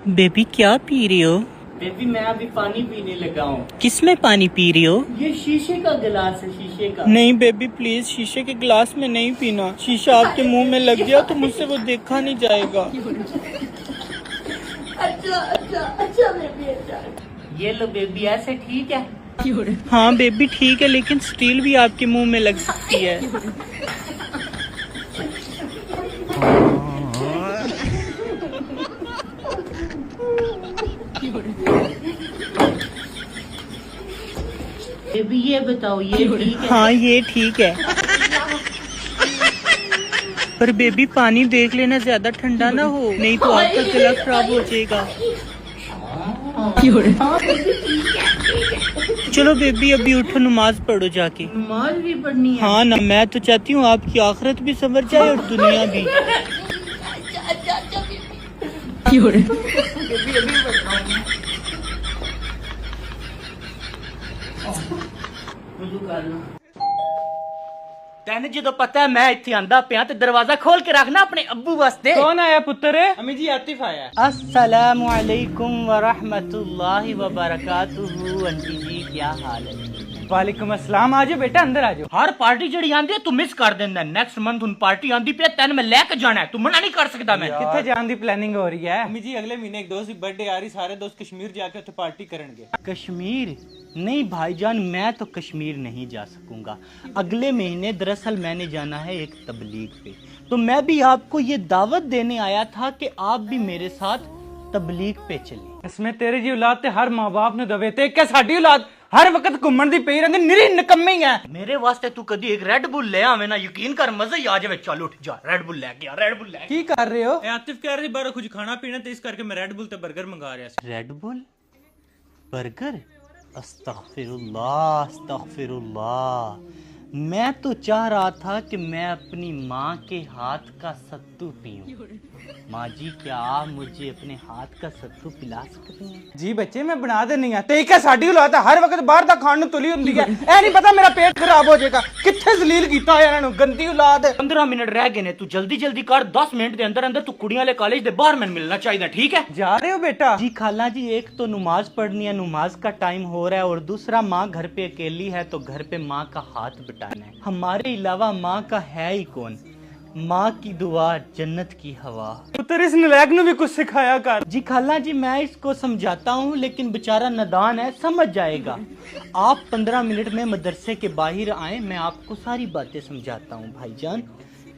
Baby क्या P रही हो? बेबी मैं अभी पानी पीने लगा हूँ। किसमें पानी पी रही हो? ये शीशे का गिलास है, शीशे का। नहीं बेबी प्लीज, शीशे के गिलास में नहीं पीना। शीशा आपके मुंह में लग गया तो मुझसे वो देखा नहीं जाएगा। अच्छा बेबी अच्छा। ये लो बेबी, ऐसे ठीक है? हाँ बेबी ठीक है, लेकिन स्टील भी आपके मुंह में लग सकती है। बेबी ये बताओ, ये ठीक है? हाँ ये ठीक है, पर बेबी पानी देख लेना ज्यादा ठंडा ना हो, नहीं तो आपका गला खराब हो जाएगा। चलो बेबी अभी उठो, नमाज पढ़ो जाके। नमाज भी पढ़नी है? हाँ ना, मैं तो चाहती हूँ आपकी आखिरत भी संवर जाए और दुनिया भी। तेन जो पता है मैं इतने आंदा पिया तो दरवाजा खोल के रखना अपने अब्बू वास्ते। कौन आया पुत्र? अम्मी जी आतिफ आया। अस्सलामु अलैकुम व रहमतुल्लाहि व बरकातुहू। आंटी जी क्या हाल है? वालेकुम अस्सलाम। आ जाओ बेटा, अंदर आ जाओ। हर पार्टी जड़ी आंदी है तू मिस कर देंदा। नेक्स्ट मंथ उन पार्टी आंदी पे तेन मैं लेके जाना है, तू मना नहीं कर सकता। मैं कितने जान दी प्लानिंग हो रही है? अम्मी जी अगले महीने एक दोस्त की बर्थडे आ रही, सारे दोस्त कश्मीर जाके उत्थे पार्टी करेंगे। कश्मीर नहीं भाईजान, मैं तो कश्मीर नहीं जा सकूंगा अगले महीने। दरअसल मैंने जाना है एक तबलीग पे, तो मैं भी आपको ये दावत देने आया था कि आप भी मेरे साथ तबलीग पे चलें। इसमें तेरे जी औलाद ते हर माँ बाप ने दवे ते क्या साडी औलाद हर वक्त घूमन दी पई रहिंदी, निरी निकम्मी है। मेरे वास्ते तू कदी एक रेड बुल ले आवे ना, यकीन कर मजा ही आ जावे। चल उठ जा, रेड बुल लेके आ, रेड बुल लेके। की कर रहे हो? आतिफ कह रही बाहर कुछ खाना पीना, तो इस करके मैं रेड बुल ते बर्गर मंगा रहा सी। Red Bull burger? अस्तगफिरुल्लाह अस्तगफिरुल्लाह। मैं तो चाह रहा था कि मैं अपनी माँ के हाथ का सत्तू पीऊं। माँ जी क्या आप मुझे अपने हाथ का सत्तू पिला सकते हैं? जी बच्चे मैं बना देनी है। ते क्या साडी औलाद हर वक्त बाहर दा खाण नु तुली हुंदी है। ए नहीं पता मेरा पेट खराब हो जाएगा। कित्थे जलील कीता है इन्हां नु, गंदी औलाद। 15 मिनट रह गए ने, तू जल्दी जल्दी कर। 10 मिनट के अंदर अंदर तू कुड़ियां वाले कॉलेज दे बाहर मैंने मिलना चाहिए, ठीक है? जा रहे हो बेटा? जी खाला जी, एक तो नमाज पढ़नी है, नमाज का टाइम हो रहा है, और दूसरा माँ घर पे अकेली है तो घर पे माँ का हाथ बटाना है। हमारे अलावा माँ का है ही कौन? माँ की दुआ जन्नत की हवा। पुत्र इस नलायक नु भी कुछ सिखाया कर। जी खाला जी मैं इसको समझाता हूँ, लेकिन बेचारा नादान है, समझ जाएगा। आप 15 मिनट में मदरसे के बाहर आए, मैं आपको सारी बातें समझाता हूँ भाईजान,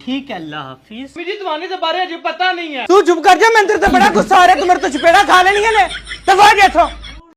ठीक है? अल्लाह हाफिज। मुझे तुम्हारे से बारे अजय पता नहीं है। तू चुप कर जा, मैं तेरे से बड़ा गुस्सा आ रहा है। तू मेरे तो चपेड़ा खा लेनी है ने। दफा जा इथों।